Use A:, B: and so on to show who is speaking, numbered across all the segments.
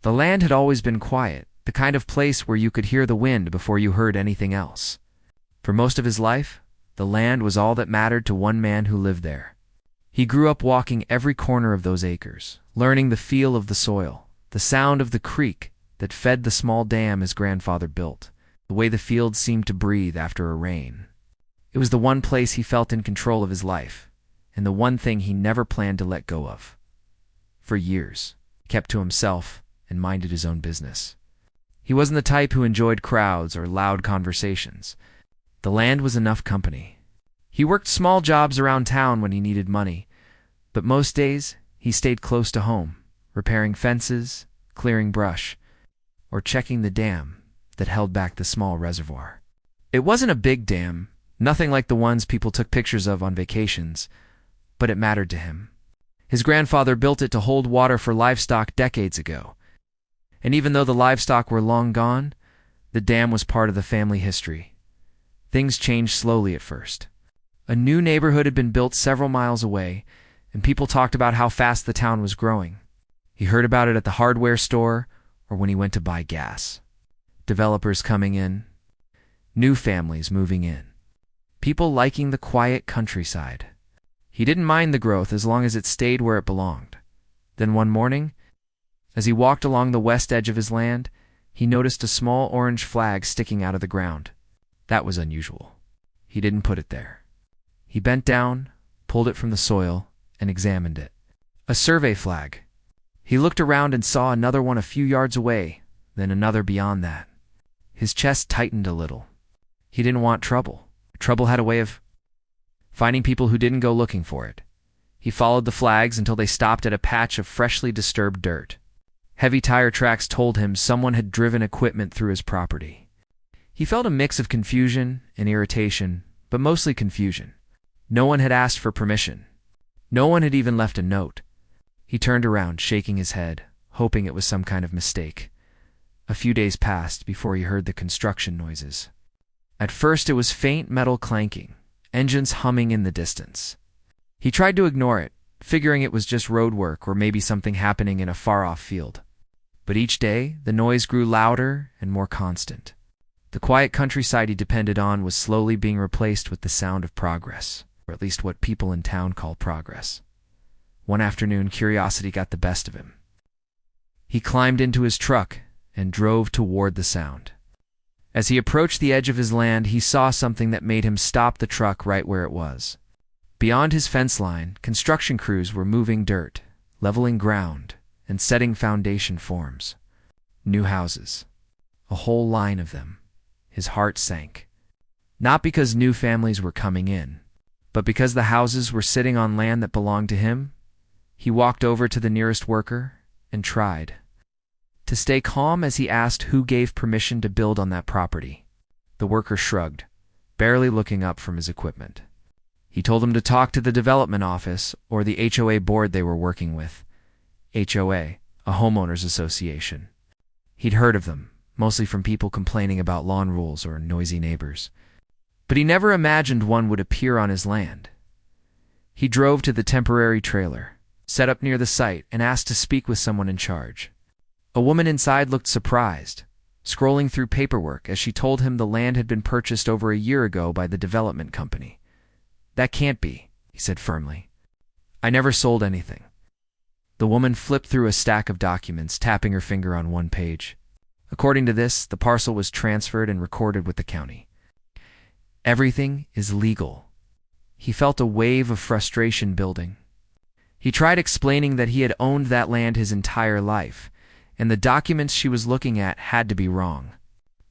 A: The land had always been quiet, the kind of place where you could hear the wind before you heard anything else. For most of his life, the land was all that mattered to one man who lived there. He grew up walking every corner of those acres, learning the feel of the soil, the sound of the creek that fed the small dam his grandfather built, the way the fields seemed to breathe after a rain. It was the one place he felt in control of his life, and the one thing he never planned to let go of. For years, he kept to himself and minded his own business. He wasn't the type who enjoyed crowds or loud conversations. The land was enough company. He worked small jobs around town when he needed money, but most days he stayed close to home, repairing fences, clearing brush, or checking the dam that held back the small reservoir. It wasn't a big dam, nothing like the ones people took pictures of on vacations, but it mattered to him. His grandfather built it to hold water for livestock decades ago. And even though the livestock were long gone, the dam was part of the family history. Things changed slowly at first. A new neighborhood had been built several miles away, and people talked about how fast the town was growing. He heard about it at the hardware store or when he went to buy gas. Developers coming in, new families moving in, people liking the quiet countryside. He didn't mind the growth as long as it stayed where it belonged. Then one morning, as he walked along the west edge of his land, he noticed a small orange flag sticking out of the ground. That was unusual. He didn't put it there. He bent down, pulled it from the soil, and examined it. A survey flag. He looked around and saw another one a few yards away, then another beyond that. His chest tightened a little. He didn't want trouble. Trouble had a way of finding people who didn't go looking for it. He followed the flags until they stopped at a patch of freshly disturbed dirt. Heavy tire tracks told him someone had driven equipment through his property. He felt a mix of confusion and irritation, but mostly confusion. No one had asked for permission. No one had even left a note. He turned around, shaking his head, hoping it was some kind of mistake. A few days passed before he heard the construction noises. At first it was faint metal clanking, engines humming in the distance. He tried to ignore it, figuring it was just road work or maybe something happening in a far-off field. But each day, the noise grew louder and more constant. The quiet countryside he depended on was slowly being replaced with the sound of progress, or at least what people in town call progress. One afternoon, curiosity got the best of him. He climbed into his truck and drove toward the sound. As he approached the edge of his land, he saw something that made him stop the truck right where it was. Beyond his fence line, construction crews were moving dirt, leveling ground, and setting foundation forms. New houses. A whole line of them. His heart sank. Not because new families were coming in, but because the houses were sitting on land that belonged to him. He walked over to the nearest worker and tried to stay calm as he asked who gave permission to build on that property. The worker shrugged, barely looking up from his equipment. He told him to talk to the development office or the HOA board they were working with. HOA, a homeowners association. He'd heard of them, mostly from people complaining about lawn rules or noisy neighbors. But he never imagined one would appear on his land. He drove to the temporary trailer, set up near the site, and asked to speak with someone in charge. A woman inside looked surprised, scrolling through paperwork as she told him the land had been purchased over a year ago by the development company. "That can't be," he said firmly. "I never sold anything." The woman flipped through a stack of documents, tapping her finger on one page. According to this, the parcel was transferred and recorded with the county. Everything is legal. He felt a wave of frustration building. He tried explaining that he had owned that land his entire life, and the documents she was looking at had to be wrong.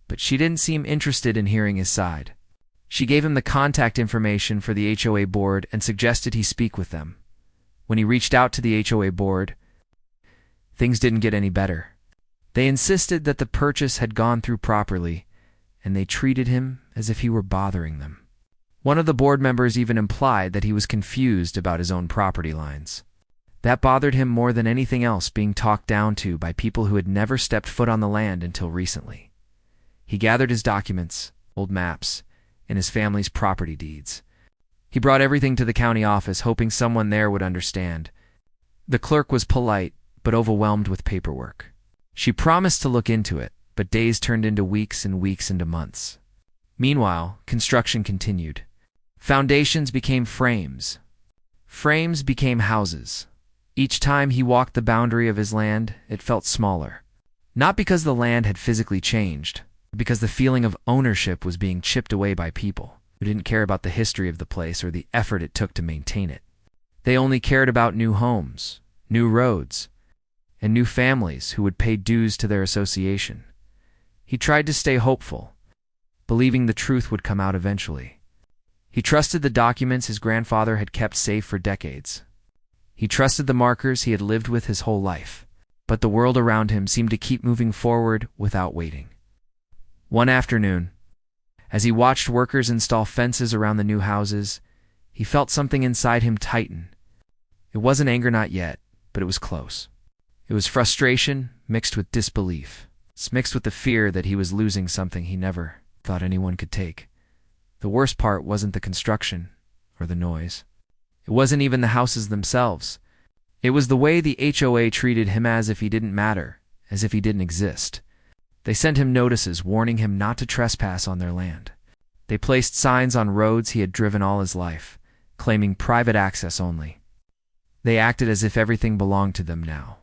A: But she didn't seem interested in hearing his side. She gave him the contact information for the HOA board and suggested he speak with them. When he reached out to the HOA board, things didn't get any better. They insisted that the purchase had gone through properly, and they treated him as if he were bothering them. One of the board members even implied that he was confused about his own property lines. That bothered him more than anything else, being talked down to by people who had never stepped foot on the land until recently. He gathered his documents, old maps, and his family's property deeds. He brought everything to the county office, hoping someone there would understand. The clerk was polite, but overwhelmed with paperwork. She promised to look into it, but days turned into weeks and weeks into months. Meanwhile, construction continued. Foundations became frames. Frames became houses. Each time he walked the boundary of his land, it felt smaller. Not because the land had physically changed, but because the feeling of ownership was being chipped away by people who didn't care about the history of the place or the effort it took to maintain it. They only cared about new homes, new roads, and new families who would pay dues to their association. He tried to stay hopeful, believing the truth would come out eventually. He trusted the documents his grandfather had kept safe for decades. He trusted the markers he had lived with his whole life, but the world around him seemed to keep moving forward without waiting. One afternoon, as he watched workers install fences around the new houses, he felt something inside him tighten. It wasn't anger, not yet, but it was close. It was frustration mixed with disbelief. It's mixed with the fear that he was losing something he never thought anyone could take. The worst part wasn't the construction or the noise. It wasn't even the houses themselves. It was the way the HOA treated him, as if he didn't matter, as if he didn't exist. They sent him notices warning him not to trespass on their land. They placed signs on roads he had driven all his life, claiming private access only. They acted as if everything belonged to them now.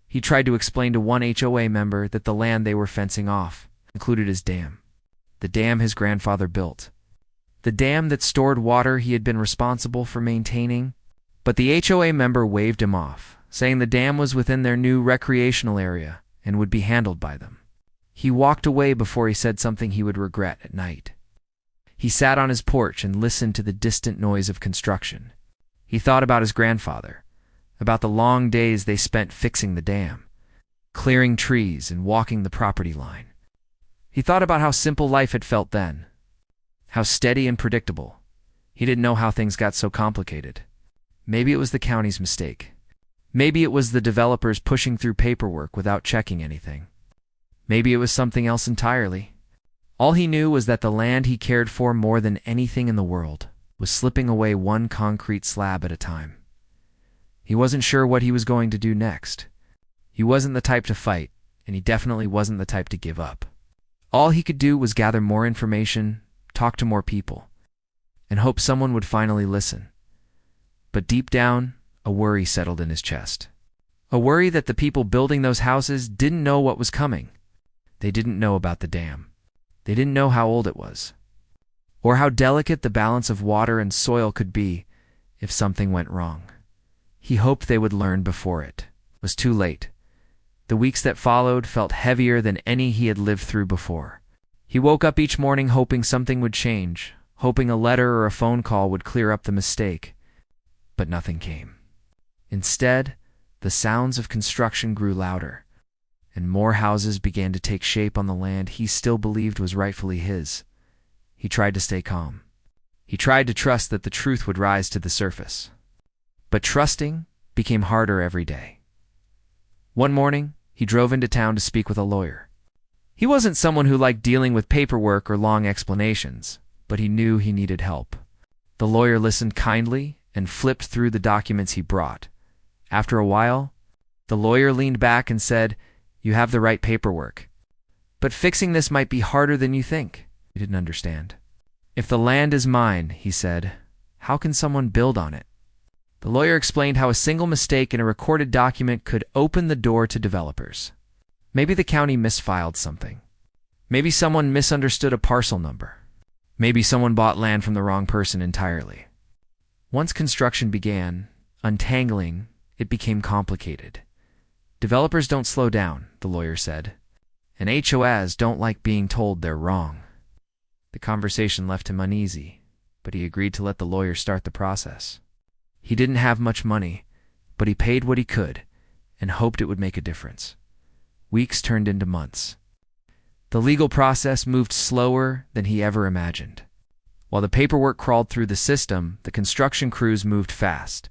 A: He tried to explain to one HOA member that the land they were fencing off included his dam. The dam his grandfather built. The dam that stored water he had been responsible for maintaining. But the HOA member waved him off, saying the dam was within their new recreational area and would be handled by them. He walked away before he said something he would regret at night. He sat on his porch and listened to the distant noise of construction. He thought about his grandfather, about the long days they spent fixing the dam, clearing trees and walking the property line. He thought about how simple life had felt then, how steady and predictable. He didn't know how things got so complicated. Maybe it was the county's mistake. Maybe it was the developers pushing through paperwork without checking anything. Maybe it was something else entirely. All he knew was that the land he cared for more than anything in the world was slipping away one concrete slab at a time. He wasn't sure what he was going to do next. He wasn't the type to fight, and he definitely wasn't the type to give up. All he could do was gather more information, talk to more people, and hope someone would finally listen. But deep down, a worry settled in his chest. A worry that the people building those houses didn't know what was coming. They didn't know about the dam. They didn't know how old it was, or how delicate the balance of water and soil could be if something went wrong. He hoped they would learn before it was too late. The weeks that followed felt heavier than any he had lived through before. He woke up each morning hoping something would change, hoping a letter or a phone call would clear up the mistake. But nothing came. Instead, the sounds of construction grew louder, and more houses began to take shape on the land he still believed was rightfully his. He tried to stay calm. He tried to trust that the truth would rise to the surface. But trusting became harder every day. One morning, he drove into town to speak with a lawyer. He wasn't someone who liked dealing with paperwork or long explanations, but he knew he needed help. The lawyer listened kindly and flipped through the documents he brought. After a while, the lawyer leaned back and said, "You have the right paperwork. But fixing this might be harder than you think." He didn't understand. "If the land is mine," he said, "how can someone build on it?" The lawyer explained how a single mistake in a recorded document could open the door to developers. Maybe the county misfiled something. Maybe someone misunderstood a parcel number. Maybe someone bought land from the wrong person entirely. Once construction began, untangling, it became complicated. Developers don't slow down, the lawyer said, and HOAs don't like being told they're wrong. The conversation left him uneasy, but he agreed to let the lawyer start the process. He didn't have much money, but he paid what he could and hoped it would make a difference. Weeks turned into months. The legal process moved slower than he ever imagined. While the paperwork crawled through the system, the construction crews moved fast.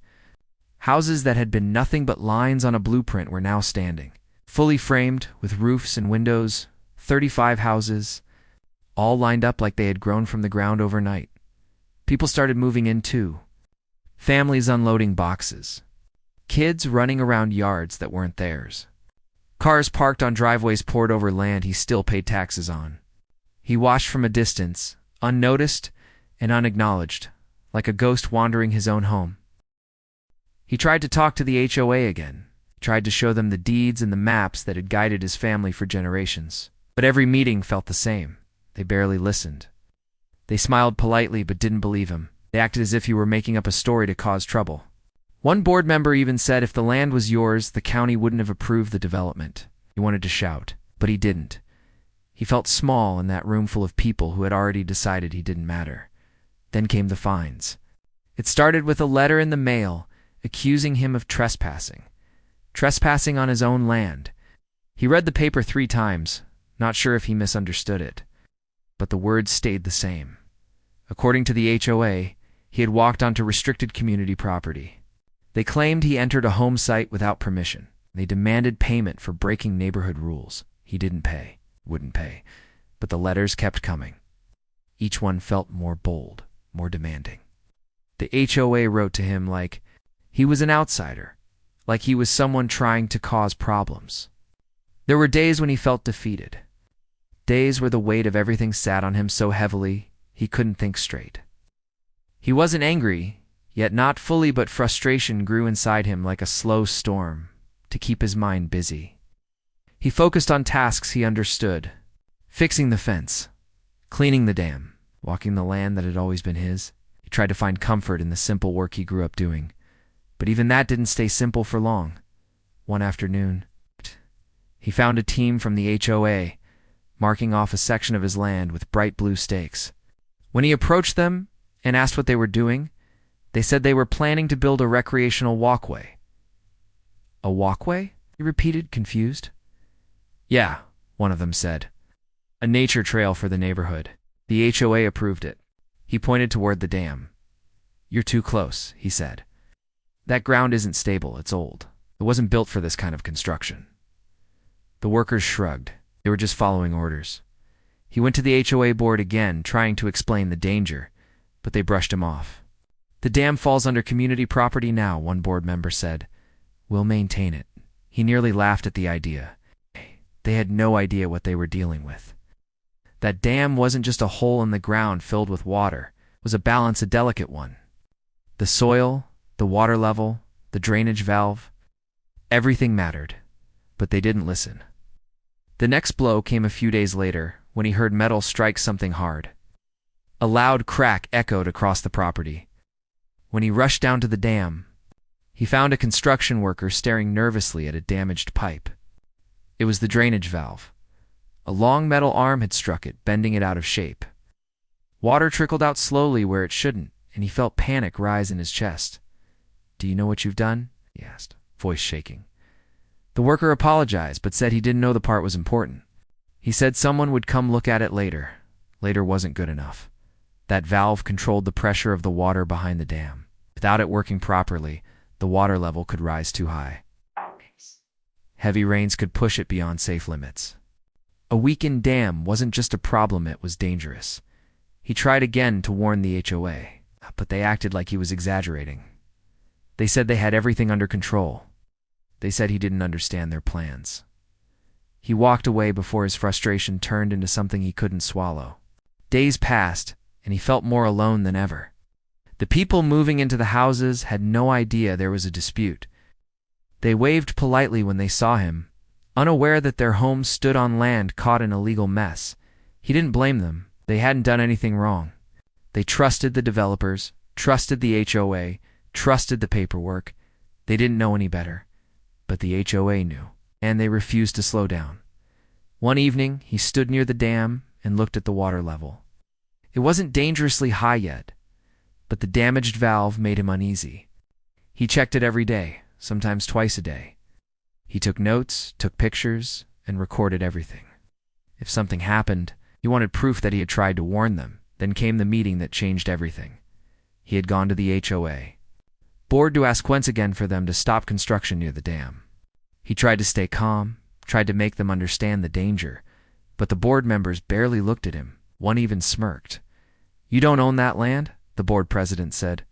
A: Houses that had been nothing but lines on a blueprint were now standing, fully framed with roofs and windows, 35 houses, all lined up like they had grown from the ground overnight. People started moving in too. Families unloading boxes. Kids running around yards that weren't theirs. Cars parked on driveways poured over land he still paid taxes on. He watched from a distance, unnoticed and unacknowledged, like a ghost wandering his own home. He tried to talk to the HOA again, tried to show them the deeds and the maps that had guided his family for generations. But every meeting felt the same. They barely listened. They smiled politely but didn't believe him. They acted as if he were making up a story to cause trouble. One board member even said if the land was yours, the county wouldn't have approved the development. He wanted to shout, but he didn't. He felt small in that room full of people who had already decided he didn't matter. Then came the fines. It started with a letter in the mail accusing him of trespassing on his own land. He read the paper 3 times, not sure if he misunderstood it. But the words stayed the same. According to the HOA, he had walked onto restricted community property. They claimed he entered a home site without permission. They demanded payment for breaking neighborhood rules. He wouldn't pay. But the letters kept coming. Each one felt more bold, more demanding. The HOA wrote to him like he was an outsider, like he was someone trying to cause problems. There were days when he felt defeated. Days where the weight of everything sat on him so heavily he couldn't think straight. He wasn't angry, yet not fully, but frustration grew inside him like a slow storm to keep his mind busy. He focused on tasks he understood: fixing the fence, cleaning the dam, walking the land that had always been his. He tried to find comfort in the simple work he grew up doing. But even that didn't stay simple for long. One afternoon, he found a team from the HOA marking off a section of his land with bright blue stakes. When he approached them and asked what they were doing, they said they were planning to build a recreational walkway. A walkway? He repeated, confused. Yeah, one of them said. A nature trail for the neighborhood. The HOA approved it. He pointed toward the dam. You're too close, he said. That ground isn't stable, it's old. It wasn't built for this kind of construction. The workers shrugged. They were just following orders. He went to the HOA board again, trying to explain the danger, but they brushed him off. The dam falls under community property now, one board member said. We'll maintain it. He nearly laughed at the idea. They had no idea what they were dealing with. That dam wasn't just a hole in the ground filled with water. It was a delicate one. The soil, the water level, the drainage valve, everything mattered, but they didn't listen. The next blow came a few days later when he heard metal strike something hard. A loud crack echoed across the property. When he rushed down to the dam, he found a construction worker staring nervously at a damaged pipe. It was the drainage valve. A long metal arm had struck it, bending it out of shape. Water trickled out slowly where it shouldn't, and he felt panic rise in his chest. Do you know what you've done? He asked, voice shaking. The worker apologized, but said he didn't know the part was important. He said someone would come look at it later. Later wasn't good enough. That valve controlled the pressure of the water behind the dam. Without it working properly, the water level could rise too high. Heavy rains could push it beyond safe limits. A weakened dam wasn't just a problem, it was dangerous. He tried again to warn the HOA, but they acted like he was exaggerating. They said they had everything under control. They said he didn't understand their plans. He walked away before his frustration turned into something he couldn't swallow. Days passed, and he felt more alone than ever. The people moving into the houses had no idea there was a dispute. They waved politely when they saw him, unaware that their homes stood on land caught in a legal mess. He didn't blame them. They hadn't done anything wrong. They trusted the developers, trusted the HOA, trusted the paperwork. They didn't know any better. But the HOA knew, and they refused to slow down. One evening, he stood near the dam and looked at the water level. It wasn't dangerously high yet, but the damaged valve made him uneasy. He checked it every day, sometimes twice a day. He took notes, took pictures, and recorded everything. If something happened, he wanted proof that he had tried to warn them. Then came the meeting that changed everything. He had gone to the HOA. Board to ask once again for them to stop construction near the dam. He tried to stay calm, tried to make them understand the danger, but the board members barely looked at him. One even smirked. You don't own that land? The board president said.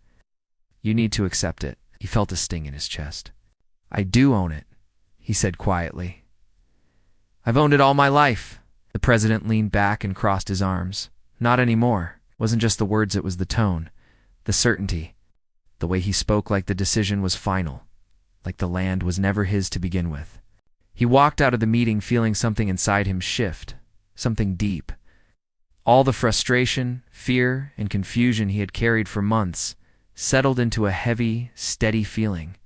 A: You need to accept it. He felt a sting in his chest. I do own it, he said quietly. I've owned it all my life." The president leaned back and crossed his arms. Not anymore. It wasn't just the words, it was the tone, the certainty, the way he spoke, like the decision was final, like the land was never his to begin with. He walked out of the meeting feeling something inside him shift, something deep. All the frustration, fear, and confusion he had carried for months settled into a heavy, steady feeling.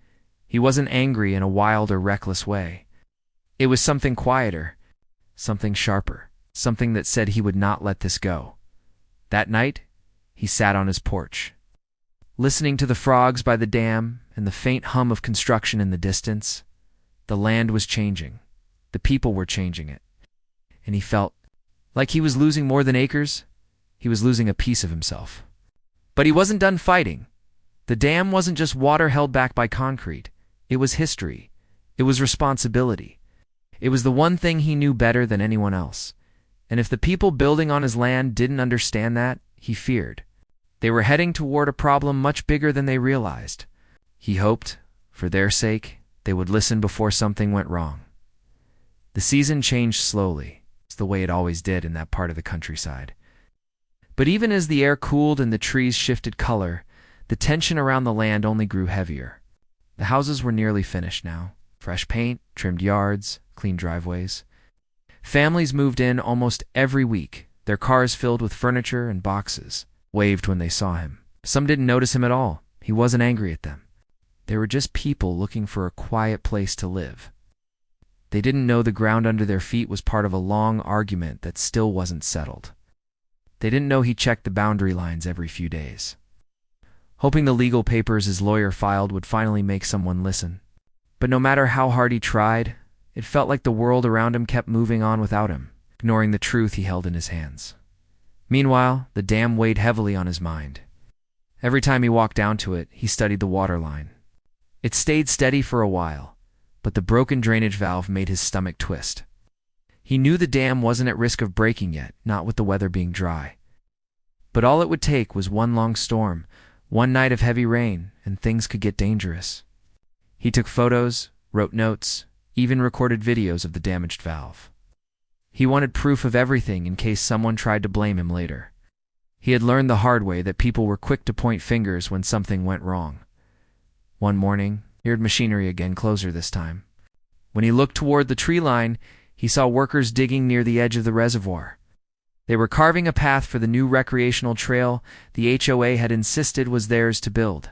A: He wasn't angry in a wild or reckless way. It was something quieter, something sharper, something that said he would not let this go. That night, he sat on his porch, listening to the frogs by the dam and the faint hum of construction in the distance. The land was changing. The people were changing it. And he felt like he was losing more than acres. He was losing a piece of himself. But he wasn't done fighting. The dam wasn't just water held back by concrete. It was history. It was responsibility. It was the one thing he knew better than anyone else. And if the people building on his land didn't understand that, he feared they were heading toward a problem much bigger than they realized. He hoped, for their sake, they would listen before something went wrong. The season changed slowly. It's the way it always did in that part of the countryside. But even as the air cooled and the trees shifted color, the tension around the land only grew heavier. The houses were nearly finished now. Fresh paint, trimmed yards, clean driveways. Families moved in almost every week, their cars filled with furniture and boxes, waved when they saw him. Some didn't notice him at all. He wasn't angry at them. They were just people looking for a quiet place to live. They didn't know the ground under their feet was part of a long argument that still wasn't settled. They didn't know he checked the boundary lines every few days, hoping the legal papers his lawyer filed would finally make someone listen. But no matter how hard he tried, it felt like the world around him kept moving on without him, ignoring the truth he held in his hands. Meanwhile, the dam weighed heavily on his mind. Every time he walked down to it, he studied the water line. It stayed steady for a while, but the broken drainage valve made his stomach twist. He knew the dam wasn't at risk of breaking yet, not with the weather being dry. But all it would take was one long storm, one night of heavy rain, and things could get dangerous. He took photos, wrote notes, even recorded videos of the damaged valve. He wanted proof of everything in case someone tried to blame him later. He had learned the hard way that people were quick to point fingers when something went wrong. One morning, he heard machinery again, closer this time. When he looked toward the tree line, he saw workers digging near the edge of the reservoir. They were carving a path for the new recreational trail the HOA had insisted was theirs to build.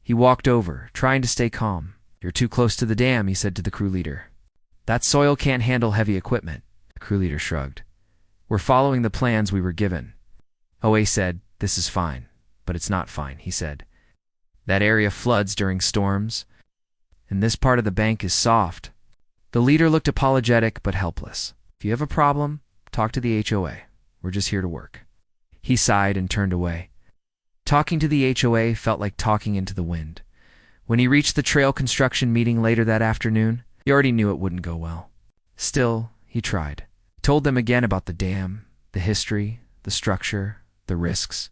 A: He walked over, trying to stay calm. "You're too close to the dam," he said to the crew leader. "That soil can't handle heavy equipment." The crew leader shrugged. "We're following the plans we were given." HOA said, "This is fine." "But it's not fine," he said. "That area floods during storms, and this part of the bank is soft." The leader looked apologetic but helpless. "If you have a problem, talk to the HOA. We're just here to work." He sighed and turned away. Talking to the HOA felt like talking into the wind. When he reached the trail construction meeting later that afternoon, he already knew it wouldn't go well. Still, he tried. He told them again about the dam, the history, the structure, the risks.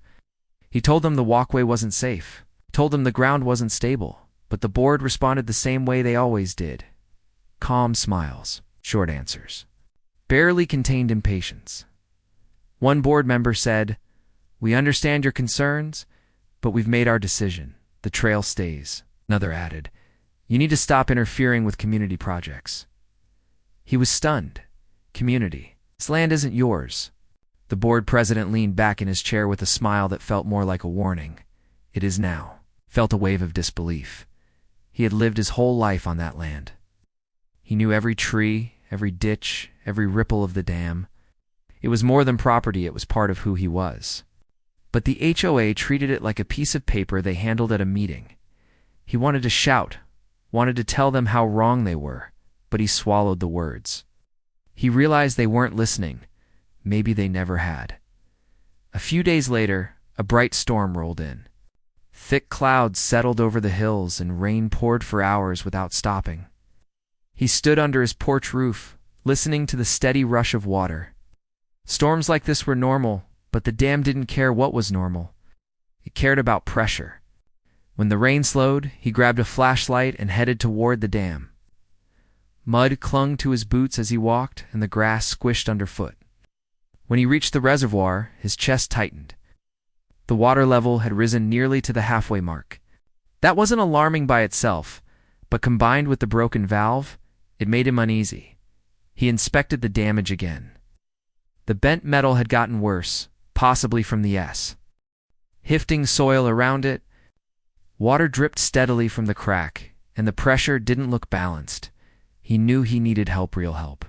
A: He told them the walkway wasn't safe. Told them the ground wasn't stable. But the board responded the same way they always did. Calm smiles, short answers. Barely contained impatience. One board member said, "We understand your concerns, but we've made our decision. The trail stays." Another added, "You need to stop interfering with community projects." He was stunned. Community. This land isn't yours. The board president leaned back in his chair with a smile that felt more like a warning. "It is now." Felt a wave of disbelief. He had lived his whole life on that land. He knew every tree, every ditch, every ripple of the dam. It was more than property, it was part of who he was. But the HOA treated it like a piece of paper they handled at a meeting. He wanted to shout, wanted to tell them how wrong they were, but he swallowed the words. He realized they weren't listening. Maybe they never had. A few days later, a bright storm rolled in. Thick clouds settled over the hills and rain poured for hours without stopping. He stood under his porch roof, listening to the steady rush of water. Storms like this were normal, but the dam didn't care what was normal. It cared about pressure. When the rain slowed, he grabbed a flashlight and headed toward the dam. Mud clung to his boots as he walked, and the grass squished underfoot. When he reached the reservoir, his chest tightened. The water level had risen nearly to the halfway mark. That wasn't alarming by itself, but combined with the broken valve, it made him uneasy. He inspected the damage again. The bent metal had gotten worse, possibly from the Hifting soil around it. Water dripped steadily from the crack, and the pressure didn't look balanced. He knew he needed help, real help.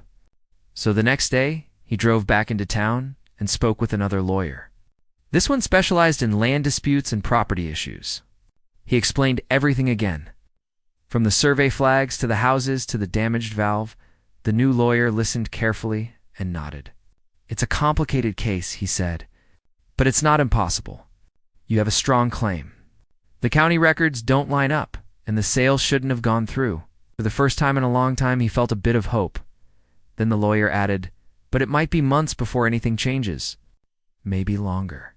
A: So the next day, he drove back into town and spoke with another lawyer. This one specialized in land disputes and property issues. He explained everything again. From the survey flags to the houses to the damaged valve, the new lawyer listened carefully and nodded. "It's a complicated case," he said, "but it's not impossible. You have a strong claim. The county records don't line up, and the sale shouldn't have gone through." For the first time in a long time, he felt a bit of hope. Then the lawyer added, "But it might be months before anything changes. Maybe longer."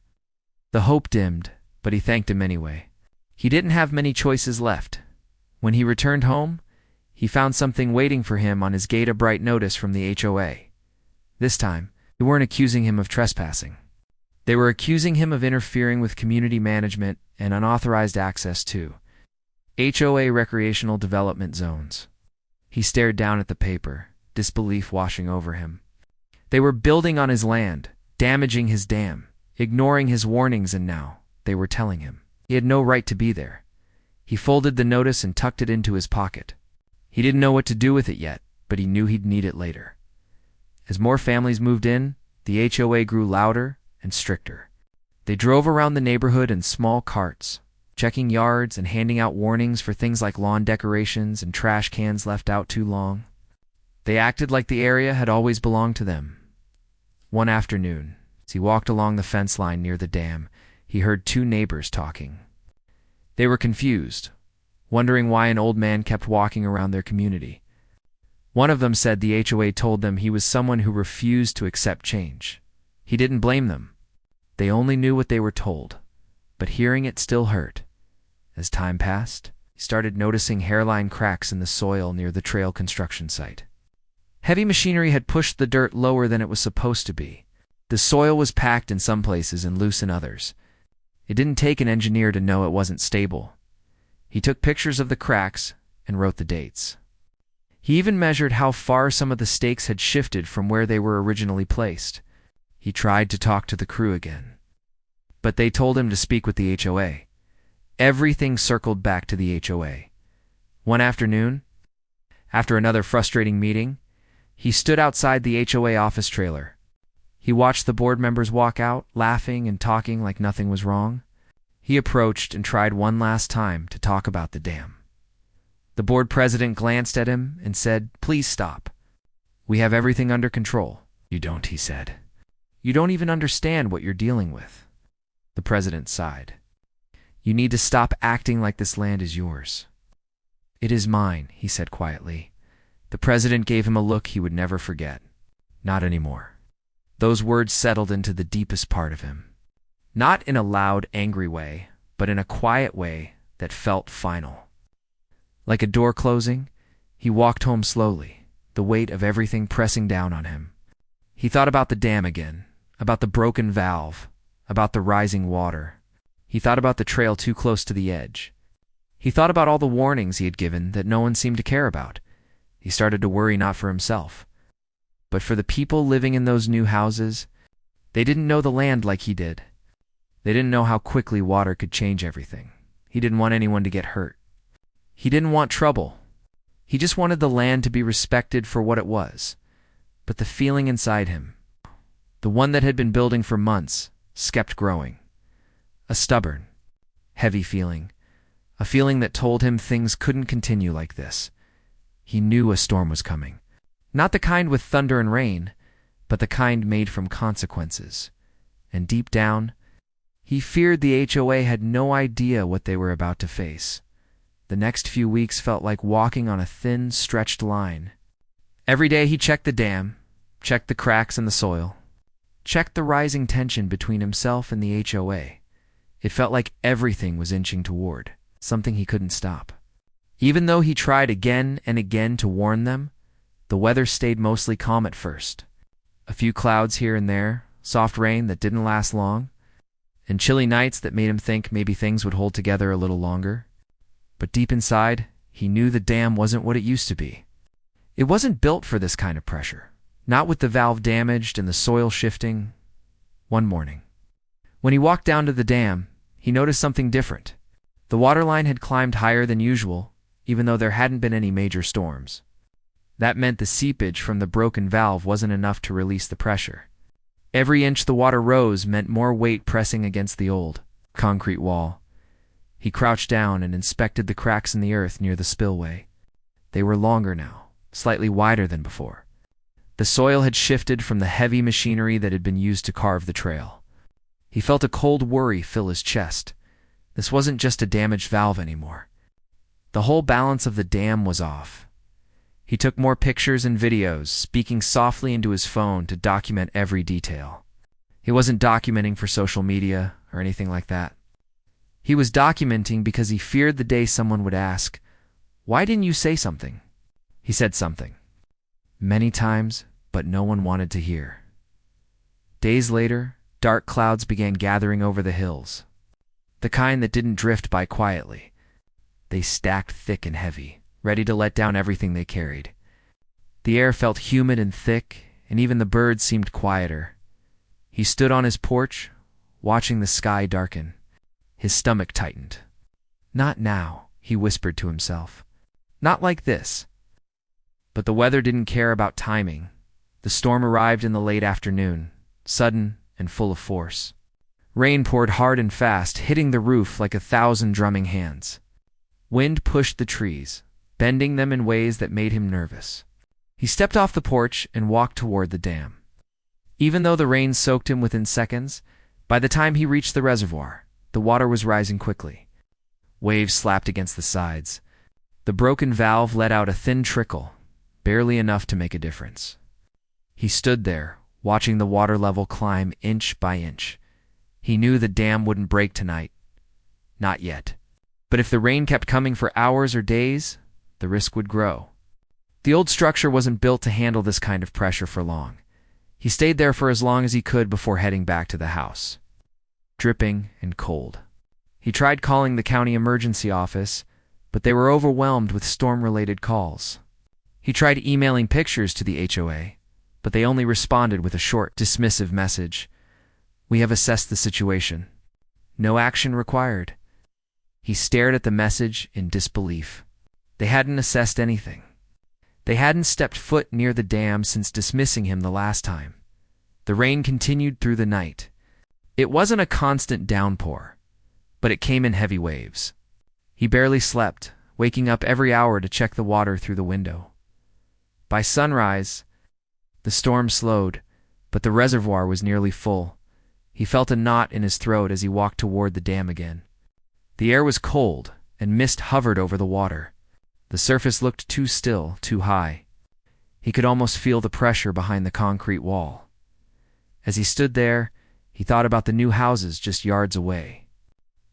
A: The hope dimmed, but he thanked him anyway. He didn't have many choices left. When he returned home, he found something waiting for him on his gate, a bright notice from the HOA. This time, they weren't accusing him of trespassing. They were accusing him of interfering with community management and unauthorized access to HOA recreational development zones. He stared down at the paper, disbelief washing over him. They were building on his land, damaging his dam, ignoring his warnings, and now they were telling him he had no right to be there. He folded the notice and tucked it into his pocket. He didn't know what to do with it yet, but he knew he'd need it later. As more families moved in, the HOA grew louder and stricter. They drove around the neighborhood in small carts, checking yards and handing out warnings for things like lawn decorations and trash cans left out too long. They acted like the area had always belonged to them. One afternoon, as he walked along the fence line near the dam, he heard two neighbors talking. They were confused, wondering why an old man kept walking around their community. One of them said the HOA told them he was someone who refused to accept change. He didn't blame them. They only knew what they were told, but hearing it still hurt. As time passed, he started noticing hairline cracks in the soil near the trail construction site. Heavy machinery had pushed the dirt lower than it was supposed to be. The soil was packed in some places and loose in others. It didn't take an engineer to know it wasn't stable. He took pictures of the cracks and wrote the dates. He even measured how far some of the stakes had shifted from where they were originally placed. He tried to talk to the crew again, but they told him to speak with the HOA. Everything circled back to the HOA. One afternoon, after another frustrating meeting, he stood outside the HOA office trailer. He watched the board members walk out, laughing and talking like nothing was wrong. He approached and tried one last time to talk about the dam. The board president glanced at him and said, "Please stop. We have everything under control." "You don't," he said. "You don't even understand what you're dealing with." The president sighed. "You need to stop acting like this land is yours." "It is mine," he said quietly. The president gave him a look he would never forget. Not anymore. Those words settled into the deepest part of him. Not in a loud, angry way, but in a quiet way that felt final. Like a door closing, he walked home slowly, the weight of everything pressing down on him. He thought about the dam again, about the broken valve, about the rising water. He thought about the trail too close to the edge. He thought about all the warnings he had given that no one seemed to care about. He started to worry not for himself, but for the people living in those new houses. They didn't know the land like he did. They didn't know how quickly water could change everything. He didn't want anyone to get hurt. He didn't want trouble. He just wanted the land to be respected for what it was. But the feeling inside him, the one that had been building for months, kept growing. A stubborn, heavy feeling. A feeling that told him things couldn't continue like this. He knew a storm was coming. Not the kind with thunder and rain, but the kind made from consequences. And deep down, he feared the HOA had no idea what they were about to face. The next few weeks felt like walking on a thin, stretched line. Every day he checked the dam, checked the cracks in the soil, checked the rising tension between himself and the HOA. It felt like everything was inching toward something he couldn't stop. Even though he tried again and again to warn them, The weather stayed mostly calm at first. A few clouds here and there, soft rain that didn't last long, and chilly nights that made him think maybe things would hold together a little longer. But deep inside, he knew the dam wasn't what it used to be. It wasn't built for this kind of pressure, not with the valve damaged and the soil shifting. One morning, when he walked down to the dam, he noticed something different. The water line had climbed higher than usual, even though there hadn't been any major storms. That meant the seepage from the broken valve wasn't enough to release the pressure. Every inch the water rose meant more weight pressing against the old concrete wall. He crouched down and inspected the cracks in the earth near the spillway. They were longer now, slightly wider than before. The soil had shifted from the heavy machinery that had been used to carve the trail. He felt a cold worry fill his chest. This wasn't just a damaged valve anymore. The whole balance of the dam was off. He took more pictures and videos, speaking softly into his phone to document every detail. He wasn't documenting for social media or anything like that. He was documenting because he feared the day someone would ask, "Why didn't you say something?" He said something. Many times, but no one wanted to hear. Days later, dark clouds began gathering over the hills. The kind that didn't drift by quietly. They stacked thick and heavy, ready to let down everything they carried. The air felt humid and thick, and even the birds seemed quieter. He stood on his porch, watching the sky darken. His stomach tightened. "Not now," he whispered to himself. "Not like this." But the weather didn't care about timing. The storm arrived in the late afternoon, sudden and full of force. Rain poured hard and fast, hitting the roof like 1,000 drumming hands. Wind pushed the trees, bending them in ways that made him nervous. He stepped off the porch and walked toward the dam. Even though the rain soaked him within seconds, by the time he reached the reservoir, the water was rising quickly. Waves slapped against the sides. The broken valve let out a thin trickle, barely enough to make a difference. He stood there, watching the water level climb inch by inch. He knew the dam wouldn't break tonight. Not yet. But if the rain kept coming for hours or days, the risk would grow. The old structure wasn't built to handle this kind of pressure for long. He stayed there for as long as he could before heading back to the house. Dripping and cold. He tried calling the county emergency office, but they were overwhelmed with storm-related calls. He tried emailing pictures to the HOA, but they only responded with a short, dismissive message. "We have assessed the situation. No action required." He stared at the message in disbelief. They hadn't assessed anything. They hadn't stepped foot near the dam since dismissing him the last time. The rain continued through the night. It wasn't a constant downpour, but it came in heavy waves. He barely slept, waking up every hour to check the water through the window. By sunrise, the storm slowed, but the reservoir was nearly full. He felt a knot in his throat as he walked toward the dam again. The air was cold, and mist hovered over the water. The surface looked too still, too high. He could almost feel the pressure behind the concrete wall. As he stood there, he thought about the new houses just yards away.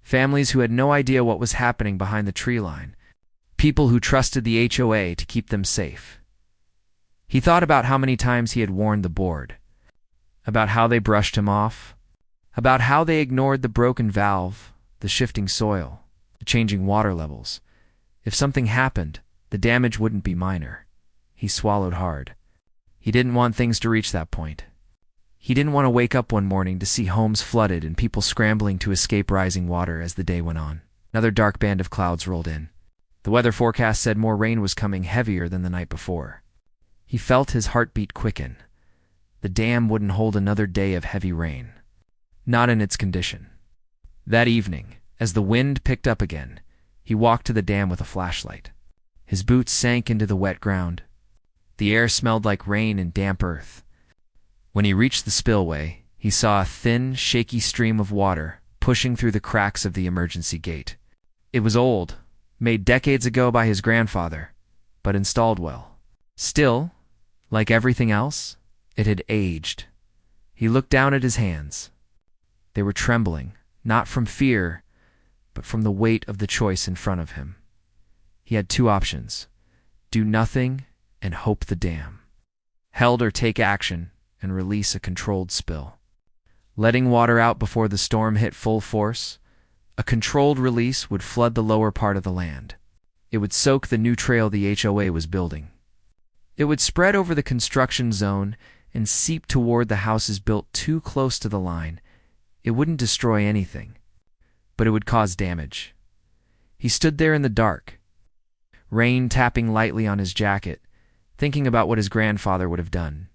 A: Families who had no idea what was happening behind the tree line. People who trusted the HOA to keep them safe. He thought about how many times he had warned the board. About how they brushed him off. About how they ignored the broken valve, the shifting soil, the changing water levels. If something happened, the damage wouldn't be minor. He swallowed hard. He didn't want things to reach that point. He didn't want to wake up one morning to see homes flooded and people scrambling to escape rising water as the day went on. Another dark band of clouds rolled in. The weather forecast said more rain was coming, heavier than the night before. He felt his heartbeat quicken. The dam wouldn't hold another day of heavy rain. Not in its condition. That evening, as the wind picked up again, he walked to the dam with a flashlight. His boots sank into the wet ground. The air smelled like rain and damp earth. When he reached the spillway, he saw a thin, shaky stream of water pushing through the cracks of the emergency gate. It was old, made decades ago by his grandfather, but installed well. Still, like everything else, it had aged. He looked down at his hands. They were trembling, not from fear, but from the weight of the choice in front of him. He had two options: do nothing and hope the dam held or take action and release a controlled spill. Letting water out before the storm hit full force, a controlled release would flood the lower part of the land. It would soak the new trail the HOA was building. It would spread over the construction zone and seep toward the houses built too close to the line. It wouldn't destroy anything, but it would cause damage. He stood there in the dark, rain tapping lightly on his jacket, thinking about what his grandfather would have done.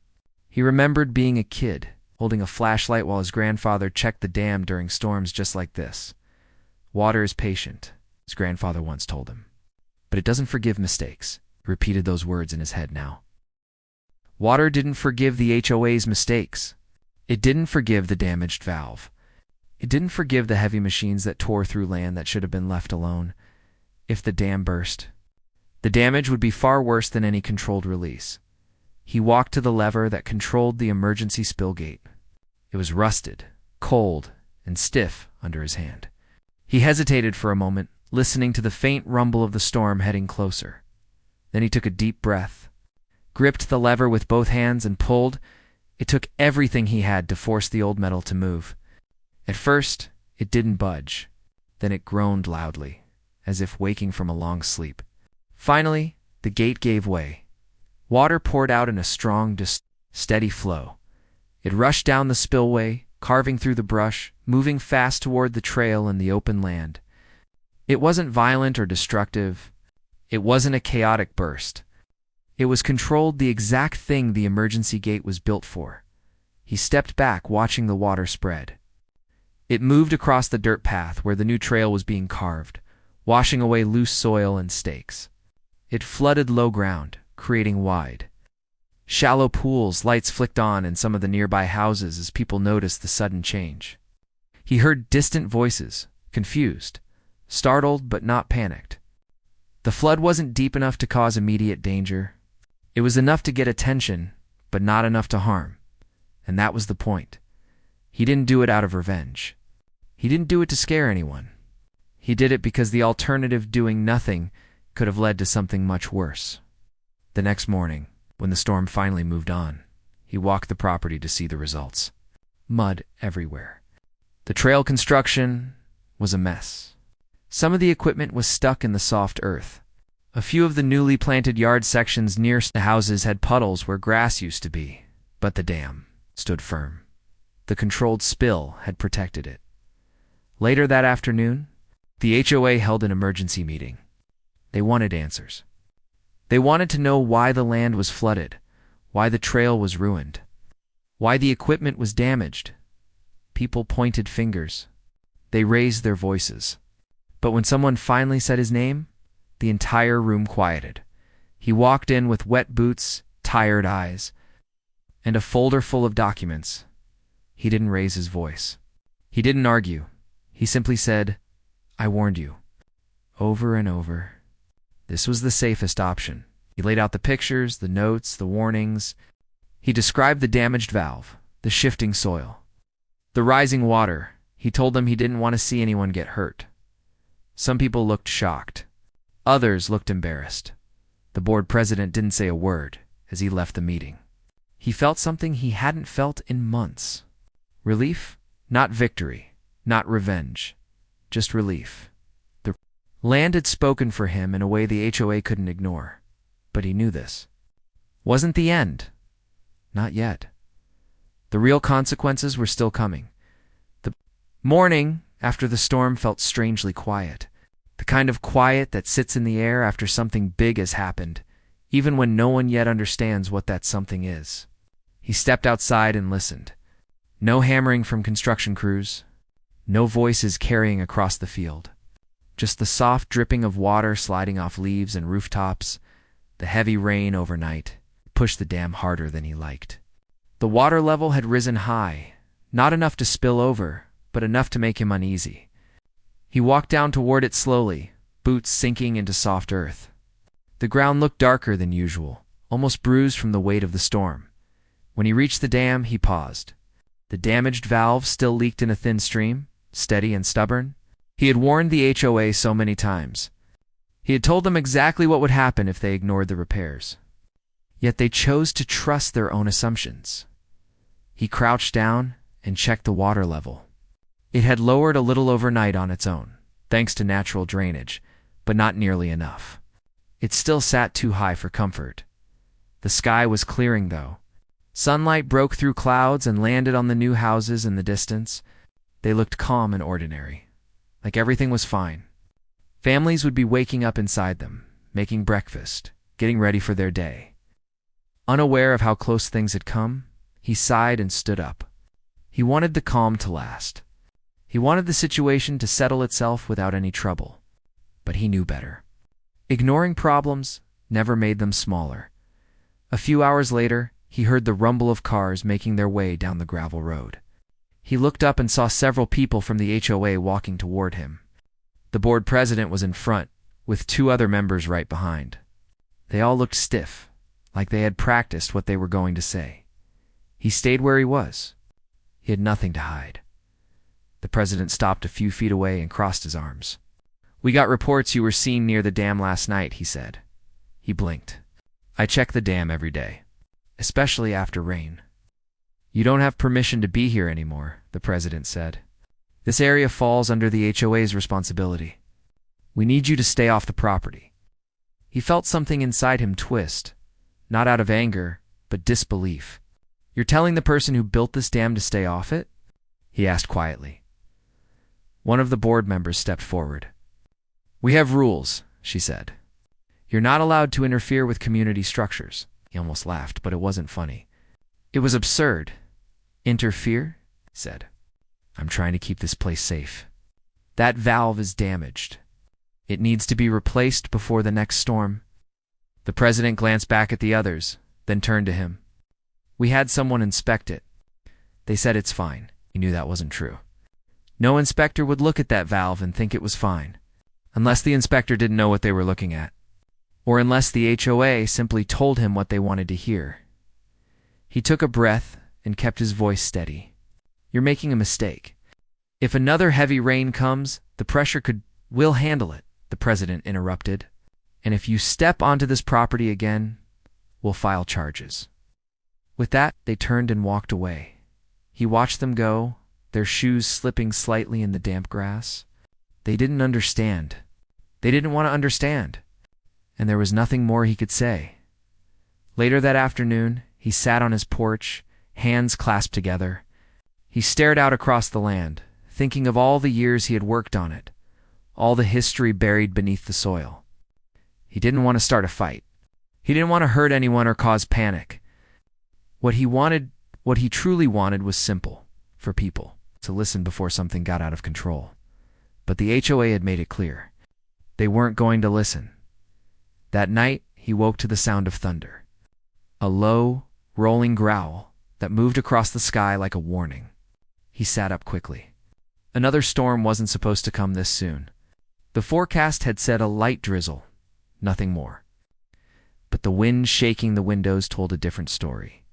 A: He remembered being a kid, holding a flashlight while his grandfather checked the dam during storms just like this. Water is patient, his grandfather once told him, but it doesn't forgive mistakes. He repeated those words in his head now. Water didn't forgive the HOA's mistakes. It didn't forgive the damaged valve. It didn't forgive the heavy machines that tore through land that should have been left alone. If the dam burst, the damage would be far worse than any controlled release. He walked to the lever that controlled the emergency spill gate. It was rusted, cold, and stiff under his hand. He hesitated for a moment, listening to the faint rumble of the storm heading closer. Then he took a deep breath, gripped the lever with both hands, and pulled. It took everything he had to force the old metal to move. At first, it didn't budge. Then it groaned loudly, as if waking from a long sleep. Finally, the gate gave way. Water poured out in a strong, steady flow. It rushed down the spillway, carving through the brush, moving fast toward the trail and the open land. It wasn't violent or destructive. It wasn't a chaotic burst. It was controlled, the exact thing the emergency gate was built for. He stepped back, watching the water spread. It moved across the dirt path where the new trail was being carved, washing away loose soil and stakes. It flooded low ground, creating wide, shallow pools. Lights flicked on in some of the nearby houses as people noticed the sudden change. He heard distant voices, confused, startled but not panicked. The flood wasn't deep enough to cause immediate danger. It was enough to get attention, but not enough to harm. And that was the point. He didn't do it out of revenge. He didn't do it to scare anyone. He did it because the alternative, doing nothing, could have led to something much worse. The next morning, when the storm finally moved on, he walked the property to see the results. Mud everywhere. The trail construction was a mess. Some of the equipment was stuck in the soft earth. A few of the newly planted yard sections near the houses had puddles where grass used to be, but the dam stood firm. The controlled spill had protected it. Later that afternoon, the HOA held an emergency meeting. They wanted answers. They wanted to know why the land was flooded, why the trail was ruined, why the equipment was damaged. People pointed fingers. They raised their voices. But when someone finally said his name, the entire room quieted. He walked in with wet boots, tired eyes, and a folder full of documents. He didn't raise his voice. He didn't argue. He simply said, "I warned you." Over and over. This was the safest option. He laid out the pictures, the notes, the warnings. He described the damaged valve, the shifting soil, the rising water. He told them he didn't want to see anyone get hurt. Some people looked shocked. Others looked embarrassed. The board president didn't say a word as he left the meeting. He felt something he hadn't felt in months. Relief, not victory, not revenge, just relief. The land had spoken for him in a way the HOA couldn't ignore, but he knew this wasn't the end. Not yet. The real consequences were still coming. The morning after the storm felt strangely quiet, the kind of quiet that sits in the air after something big has happened, even when no one yet understands what that something is. He stepped outside and listened. No hammering from construction crews, no voices carrying across the field. Just the soft dripping of water sliding off leaves and rooftops. The heavy rain overnight pushed the dam harder than he liked. The water level had risen high, not enough to spill over, but enough to make him uneasy. He walked down toward it slowly, boots sinking into soft earth. The ground looked darker than usual, almost bruised from the weight of the storm. When he reached the dam, he paused. The damaged valve still leaked in a thin stream, steady and stubborn. He had warned the HOA so many times. He had told them exactly what would happen if they ignored the repairs. Yet they chose to trust their own assumptions. He crouched down and checked the water level. It had lowered a little overnight on its own, thanks to natural drainage, but not nearly enough. It still sat too high for comfort. The sky was clearing, though. Sunlight broke through clouds and landed on the new houses in the distance. They looked calm and ordinary, like everything was fine. Families would be waking up inside them, making breakfast, getting ready for their day. Unaware of how close things had come, he sighed and stood up. He wanted the calm to last. He wanted the situation to settle itself without any trouble. But he knew better. Ignoring problems never made them smaller. A few hours later, he heard the rumble of cars making their way down the gravel road. He looked up and saw several people from the HOA walking toward him. The board president was in front, with two other members right behind. They all looked stiff, like they had practiced what they were going to say. He stayed where he was. He had nothing to hide. The president stopped a few feet away and crossed his arms. "We got reports you were seen near the dam last night," he said. He blinked. "I check the dam every day, especially after rain." "You don't have permission to be here anymore," the president said. "This area falls under the HOA's responsibility. We need you to stay off the property." He felt something inside him twist, not out of anger, but disbelief. "You're telling the person who built this dam to stay off it?" he asked quietly. One of the board members stepped forward. "We have rules," she said. "You're not allowed to interfere with community structures." He almost laughed, but it wasn't funny. It was absurd. "Interfere?" he said. "I'm trying to keep this place safe. That valve is damaged. It needs to be replaced before the next storm." The president glanced back at the others, then turned to him. "We had someone inspect it. They said it's fine." He knew that wasn't true. No inspector would look at that valve and think it was fine, unless the inspector didn't know what they were looking at, or unless the HOA simply told him what they wanted to hear. He took a breath and kept his voice steady. "You're making a mistake. If another heavy rain comes, the pressure we'll handle it," the president interrupted. "And if you step onto this property again, we'll file charges." With that, they turned and walked away. He watched them go, their shoes slipping slightly in the damp grass. They didn't understand. They didn't want to understand. And there was nothing more he could say. Later that afternoon, he sat on his porch, hands clasped together. He stared out across the land, thinking of all the years he had worked on it, all the history buried beneath the soil. He didn't want to start a fight. He didn't want to hurt anyone or cause panic. What he truly wanted was simple, for people to listen before something got out of control. But the HOA had made it clear. They weren't going to listen. That night, he woke to the sound of thunder. A low, rolling growl that moved across the sky like a warning. He sat up quickly. Another storm wasn't supposed to come this soon. The forecast had said a light drizzle, nothing more. But the wind shaking the windows told a different story.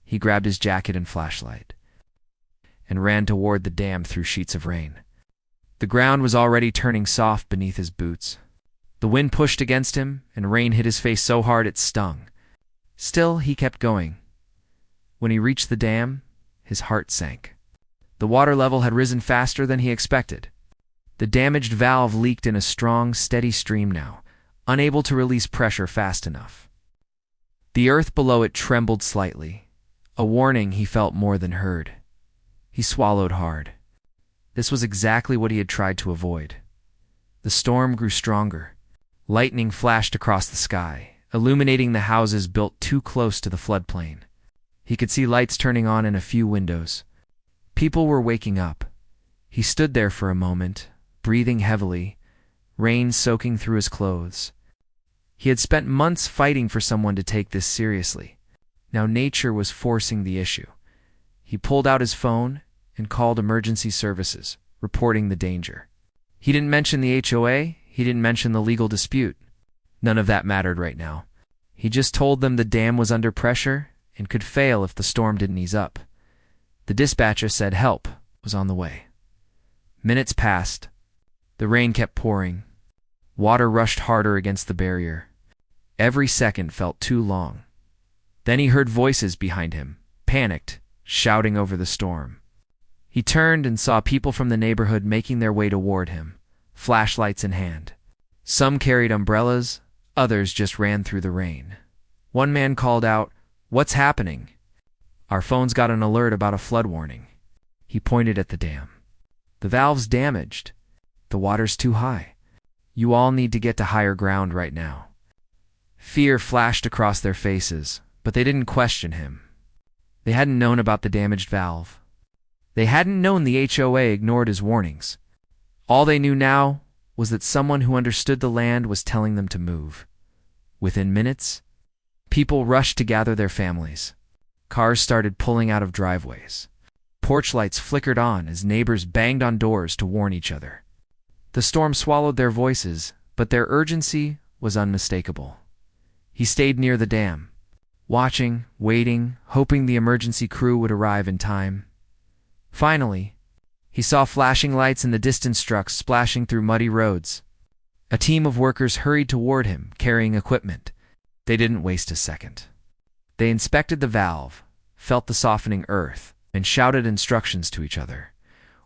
A: He grabbed his jacket and flashlight and ran toward the dam through sheets of rain. The ground was already turning soft beneath his boots. The wind pushed against him, and rain hit his face so hard it stung. Still, he kept going. When he reached the dam, his heart sank. The water level had risen faster than he expected. The damaged valve leaked in a strong, steady stream now, unable to release pressure fast enough. The earth below it trembled slightly, a warning he felt more than heard. He swallowed hard. This was exactly what he had tried to avoid. The storm grew stronger. Lightning flashed across the sky, illuminating the houses built too close to the floodplain. He could see lights turning on in a few windows. People were waking up. He stood there for a moment, breathing heavily, rain soaking through his clothes. He had spent months fighting for someone to take this seriously. Now nature was forcing the issue. He pulled out his phone and called emergency services, reporting the danger. He didn't mention the HOA. He didn't mention the legal dispute. None of that mattered right now. He just told them the dam was under pressure and could fail if the storm didn't ease up. The dispatcher said help was on the way. Minutes passed. The rain kept pouring. Water rushed harder against the barrier. Every second felt too long. Then he heard voices behind him, panicked, shouting over the storm. He turned and saw people from the neighborhood making their way toward him, flashlights in hand. Some carried umbrellas, others just ran through the rain. One man called out, "What's happening?" "Our phones got an alert about a flood warning." He pointed at the dam. "The valve's damaged. The water's too high. You all need to get to higher ground right now." Fear flashed across their faces, but they didn't question him. They hadn't known about the damaged valve. They hadn't known the HOA ignored his warnings. All they knew now was that someone who understood the land was telling them to move. Within minutes, people rushed to gather their families. Cars started pulling out of driveways. Porch lights flickered on as neighbors banged on doors to warn each other. The storm swallowed their voices, but their urgency was unmistakable. He stayed near the dam, watching, waiting, hoping the emergency crew would arrive in time. Finally, he saw flashing lights in the distance trucks splashing through muddy roads. A team of workers hurried toward him, carrying equipment. They didn't waste a second. They inspected the valve, felt the softening earth, and shouted instructions to each other.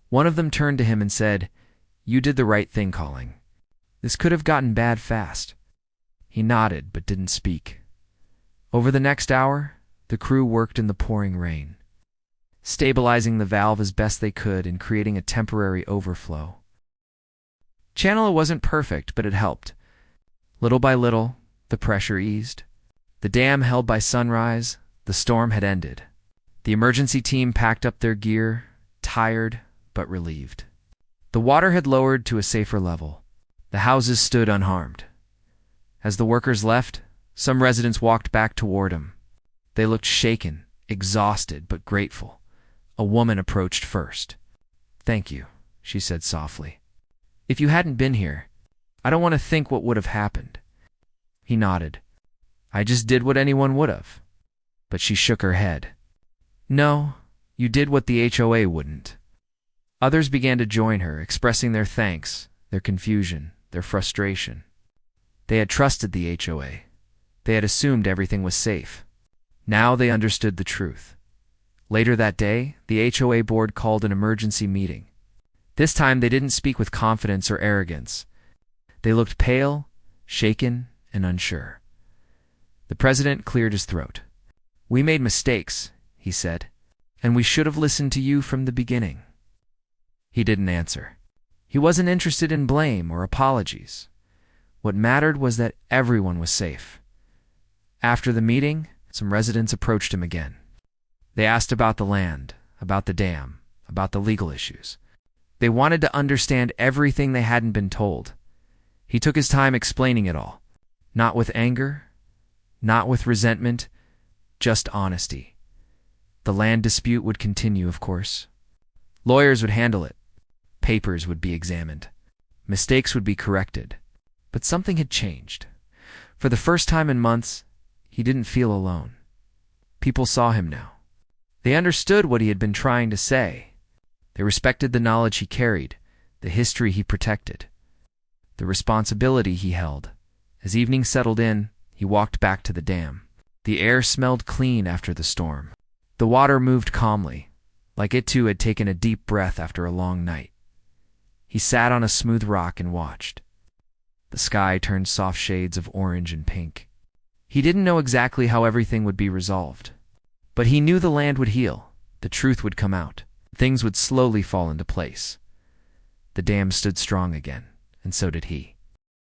A: One of them turned to him and said, "You did the right thing calling. This could have gotten bad fast." He nodded but didn't speak. Over the next hour, the crew worked in the pouring rain, stabilizing the valve as best they could and creating a temporary overflow. Channel wasn't perfect, but it helped. Little by little, the pressure eased. The dam held by sunrise, the storm had ended. The emergency team packed up their gear, tired but relieved. The water had lowered to a safer level. The houses stood unharmed. As the workers left, some residents walked back toward him. They looked shaken, exhausted but grateful. A woman approached first. "Thank you," she said softly. "If you hadn't been here, I don't want to think what would have happened." He nodded. "I just did what anyone would have." But she shook her head. "No, you did what the HOA wouldn't." Others began to join her, expressing their thanks, their confusion, their frustration. They had trusted the HOA. They had assumed everything was safe. Now they understood the truth. Later that day, the HOA board called an emergency meeting. This time they didn't speak with confidence or arrogance. They looked pale, shaken, and unsure. The president cleared his throat. "We made mistakes," he said, "and we should have listened to you from the beginning." He didn't answer. He wasn't interested in blame or apologies. What mattered was that everyone was safe. After the meeting, some residents approached him again. They asked about the land, about the dam, about the legal issues. They wanted to understand everything they hadn't been told. He took his time explaining it all. Not with anger, not with resentment, just honesty. The land dispute would continue, of course. Lawyers would handle it. Papers would be examined. Mistakes would be corrected. But something had changed. For the first time in months, he didn't feel alone. People saw him now. They understood what he had been trying to say. They respected the knowledge he carried, the history he protected, the responsibility he held. As evening settled in, he walked back to the dam. The air smelled clean after the storm. The water moved calmly, like it too had taken a deep breath after a long night. He sat on a smooth rock and watched. The sky turned soft shades of orange and pink. He didn't know exactly how everything would be resolved, but he knew the land would heal, the truth would come out, things would slowly fall into place. The dam stood strong again, and so did he.